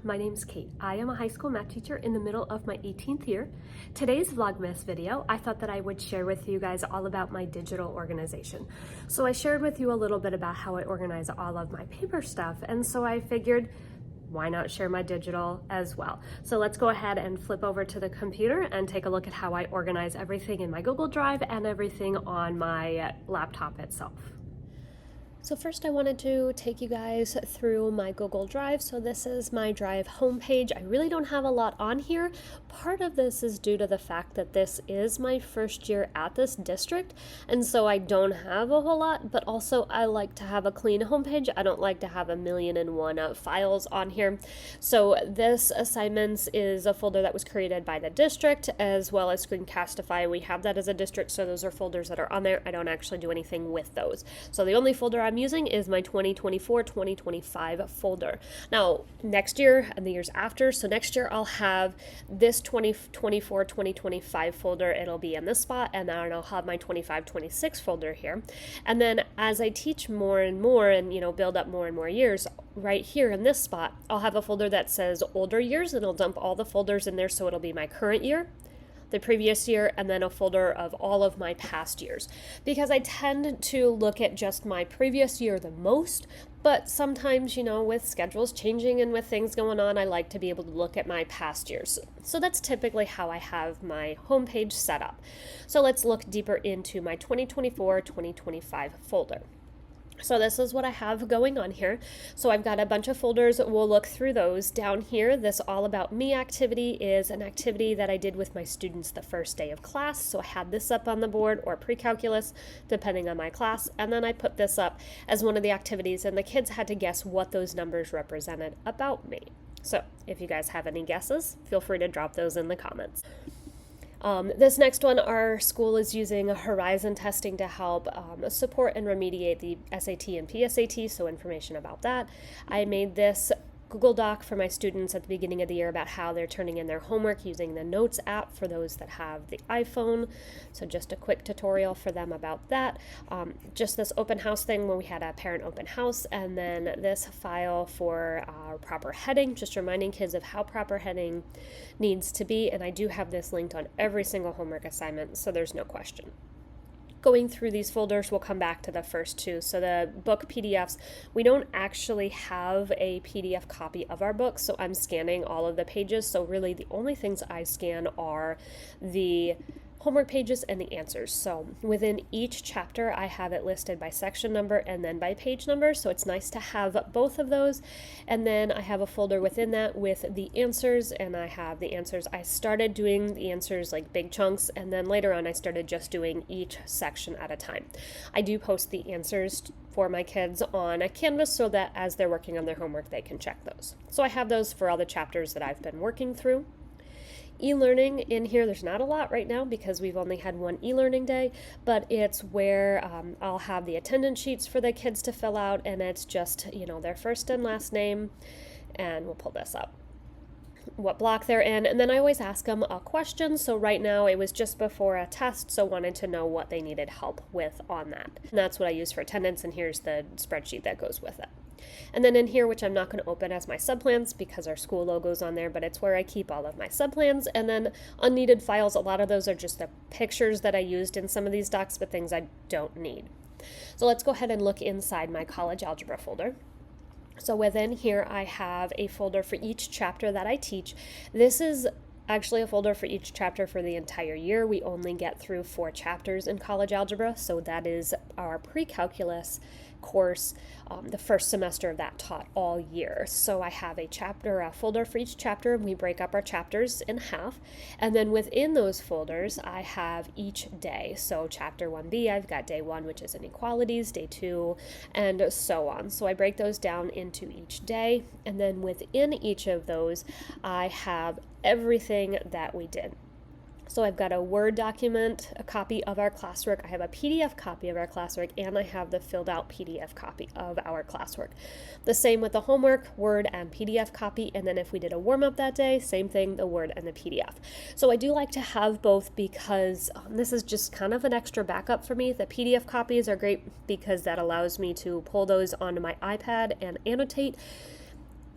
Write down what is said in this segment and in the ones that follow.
my name's Kate. I am a high school math teacher in the middle of my 18th year. Today's Vlogmas video, I thought that I would share with you guys all about my digital organization. So I shared with you a little bit about how I organize all of my paper stuff, and so I figured, why not share my digital as well? So let's go ahead and flip over to the computer and take a look at how I organize everything in my Google Drive and everything on my laptop itself. So first I wanted to take you guys through my Google Drive. So this is my Drive homepage. I really don't have a lot on here. Part of this is due to the fact that this is my first year at this district, and so I don't have a whole lot, but also I like to have a clean homepage. I don't like to have 1,000,001 files on here. So this assignments is a folder that was created by the district, as well as Screencastify. We have that as a district, so those are folders that are on there. I don't actually do anything with those. So the only folder I'm using is my 2024-2025 folder. Now, next year and the years after, so next year I'll have this 2024-2025 folder. It'll be in this spot, and then I'll have my 25-26 folder here. And then as I teach more and more and, build up more and more years, right here in this spot, I'll have a folder that says older years, and I'll dump all the folders in there, so it'll be my current year, the previous year, and then a folder of all of my past years. Because I tend to look at just my previous year the most, but sometimes, with schedules changing and with things going on, I like to be able to look at my past years. So that's typically how I have my homepage set up. So let's look deeper into my 2024-2025 folder. So this is what I have going on here. So I've got a bunch of folders. We'll look through those. Down here, this All About Me activity is an activity that I did with my students the first day of class. So I had this up on the board, or pre-calculus, depending on my class. And then I put this up as one of the activities, and the kids had to guess what those numbers represented about me. So if you guys have any guesses, feel free to drop those in the comments. This next one, our school is using Horizon testing to help support and remediate the SAT and PSAT, so information about that. I made this Google Doc for my students at the beginning of the year about how they're turning in their homework using the Notes app for those that have the iPhone. So just a quick tutorial for them about that. Just this open house thing when we had a parent open house, and then this file for proper heading, just reminding kids of how proper heading needs to be. And I do have this linked on every single homework assignment, so there's no question. Going through these folders, we'll come back to the first two. So the book PDFs, we don't actually have a PDF copy of our book, so I'm scanning all of the pages. So really the only things I scan are the homework pages and the answers. So within each chapter, I have it listed by section number and then by page number. So it's nice to have both of those. And then I have a folder within that with the answers, and I have the answers. I started doing the answers like big chunks, and then later on I started just doing each section at a time. I do post the answers for my kids on a Canvas so that as they're working on their homework, they can check those. So I have those for all the chapters that I've been working through. E-learning in here, there's not a lot right now because we've only had one e-learning day, but it's where I'll have the attendance sheets for the kids to fill out, and it's just, their first and last name, and we'll pull this up, what block they're in, and then I always ask them a question. So right now it was just before a test, so wanted to know what they needed help with on that. And that's what I use for attendance, and here's the spreadsheet that goes with it. And then in here, which I'm not going to open as my subplans because our school logo's on there, but it's where I keep all of my subplans. And then unneeded files, a lot of those are just the pictures that I used in some of these docs, but things I don't need. So let's go ahead and look inside my college algebra folder. So within here, I have a folder for each chapter that I teach. This is actually a folder for each chapter for the entire year. We only get through 4 chapters in college algebra, so that is our pre-calculus course, the first semester of that taught all year. So I have a folder for each chapter, and we break up our chapters in half, and then within those folders I have each day. So chapter 1B, I've got day 1, which is inequalities, day 2, and so on. So I break those down into each day, and then within each of those I have everything that we did. So I've got a Word document, a copy of our classwork, I have a PDF copy of our classwork, and I have the filled out PDF copy of our classwork. The same with the homework, Word and PDF copy, and then if we did a warm-up that day, same thing, the Word and the PDF. So I do like to have both because this is just kind of an extra backup for me. The PDF copies are great because that allows me to pull those onto my iPad and annotate.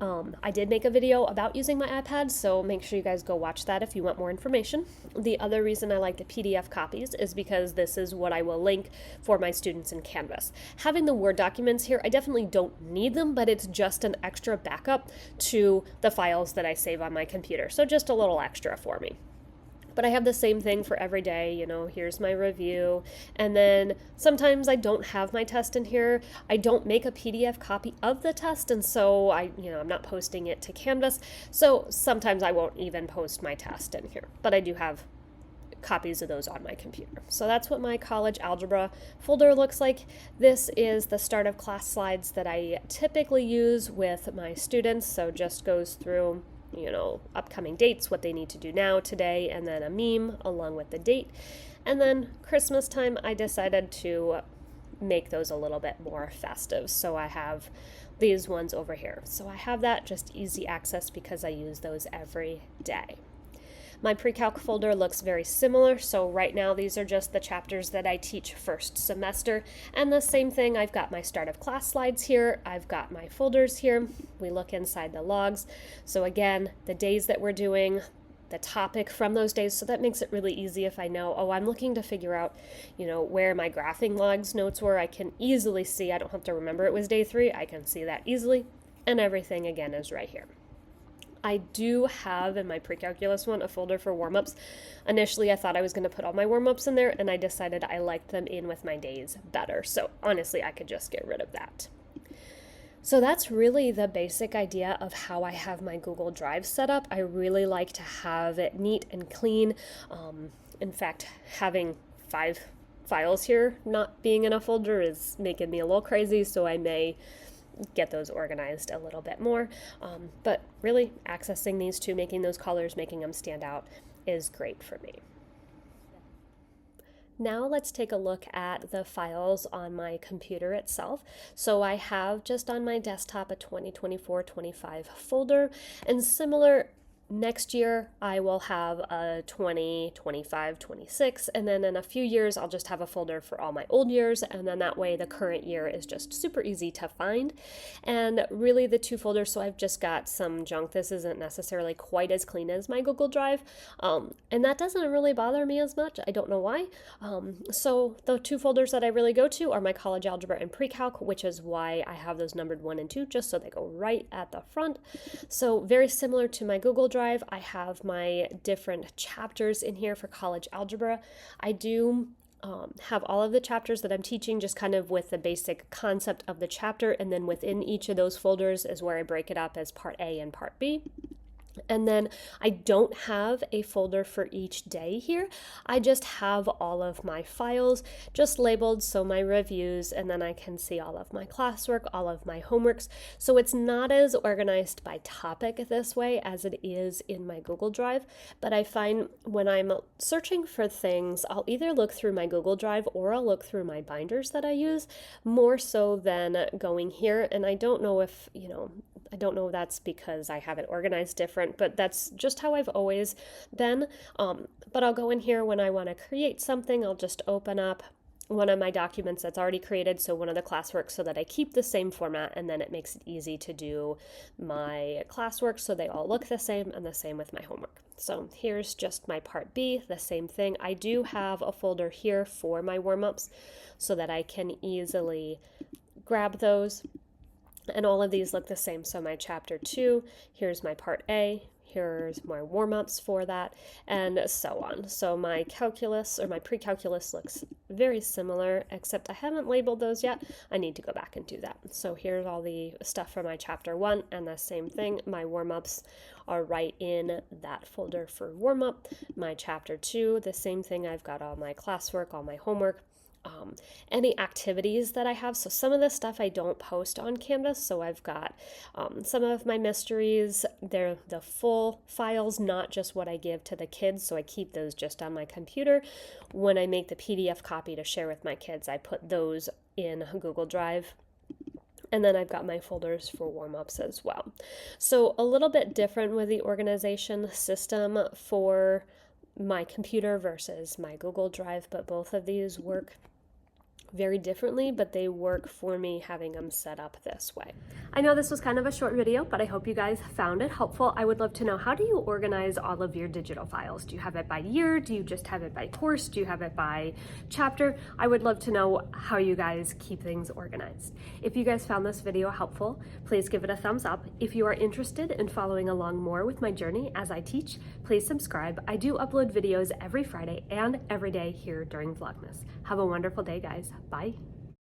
I did make a video about using my iPad, so make sure you guys go watch that if you want more information. The other reason I like the PDF copies is because this is what I will link for my students in Canvas. Having the Word documents here, I definitely don't need them, but it's just an extra backup to the files that I save on my computer. So just a little extra for me. But I have the same thing for every day, you know, here's my review. And then sometimes I don't have my test in here. I don't make a PDF copy of the test, and so I'm not posting it to Canvas. So sometimes I won't even post my test in here, but I do have copies of those on my computer. So that's what my college algebra folder looks like. This is the start of class slides that I typically use with my students. So just goes through upcoming dates, what they need to do now, today, and then a meme along with the date. And then Christmas time, I decided to make those a little bit more festive. So I have these ones over here. So I have that just easy access because I use those every day. My pre-calc folder looks very similar, so right now these are just the chapters that I teach first semester, and the same thing, I've got my start of class slides here, I've got my folders here, we look inside the logs, so again, the days that we're doing, the topic from those days, so that makes it really easy if I know, oh, I'm looking to figure out, where my graphing logs notes were, I can easily see, I don't have to remember it was day 3, I can see that easily, and everything again is right here. I do have in my pre-calculus one a folder for warm-ups. Initially, I thought I was going to put all my warm-ups in there, and I decided I liked them in with my days better. So honestly, I could just get rid of that. So that's really the basic idea of how I have my Google Drive set up. I really like to have it neat and clean. In fact, having 5 files here not being in a folder is making me a little crazy, so I may get those organized a little bit more. But really accessing these two, making those colors, making them stand out is great for me. Now let's take a look at the files on my computer itself. So I have just on my desktop a 2024-25 folder, and similar next year I will have a 20, 25, 26, and then in a few years I'll just have a folder for all my old years, and then that way the current year is just super easy to find. And really the 2 folders, so I've just got some junk. This isn't necessarily quite as clean as my Google Drive, and that doesn't really bother me as much. I don't know why. So the 2 folders that I really go to are my college algebra and pre-calc, which is why I have those numbered 1 and 2, just so they go right at the front. So very similar to my Google Drive, I have my different chapters in here for college algebra. I do have all of the chapters that I'm teaching just kind of with the basic concept of the chapter, and then within each of those folders is where I break it up as part A and part B. And then I don't have a folder for each day here. I just have all of my files just labeled, so my reviews, and then I can see all of my classwork, all of my homeworks. So it's not as organized by topic this way as it is in my Google Drive, but I find when I'm searching for things, I'll either look through my Google Drive or I'll look through my binders that I use more so than going here. And I don't know if, I don't know if that's because I have it organized different, but that's just how I've always been. But I'll go in here when I want to create something. I'll just open up one of my documents that's already created, so one of the classwork, so that I keep the same format, and then it makes it easy to do my classwork so they all look the same, and the same with my homework. So here's just my part B, the same thing. I do have a folder here for my warm-ups so that I can easily grab those. And all of these look the same. So my chapter 2, here's my part A, here's my warm-ups for that, and so on. So my calculus or my pre-calculus looks very similar, except I haven't labeled those yet. I need to go back and do that. So here's all the stuff for my chapter 1, and the same thing, my warm-ups are right in that folder for warm-up. My chapter 2, the same thing, I've got all my classwork, all my homework, any activities that I have. So some of this stuff I don't post on Canvas. So I've got some of my mysteries. They're the full files, not just what I give to the kids. So I keep those just on my computer. When I make the PDF copy to share with my kids, I put those in Google Drive. And then I've got my folders for warm-ups as well. So a little bit different with the organization system for my computer versus my Google Drive, but both of these work very differently, but they work for me having them set up this way. I know this was kind of a short video, but I hope you guys found it helpful. I would love to know, how do you organize all of your digital files? Do you have it by year? Do you just have it by course? Do you have it by chapter? I would love to know how you guys keep things organized. If you guys found this video helpful, please give it a thumbs up. If you are interested in following along more with my journey as I teach, please subscribe. I do upload videos every Friday and every day here during Vlogmas. Have a wonderful day, guys. Bye.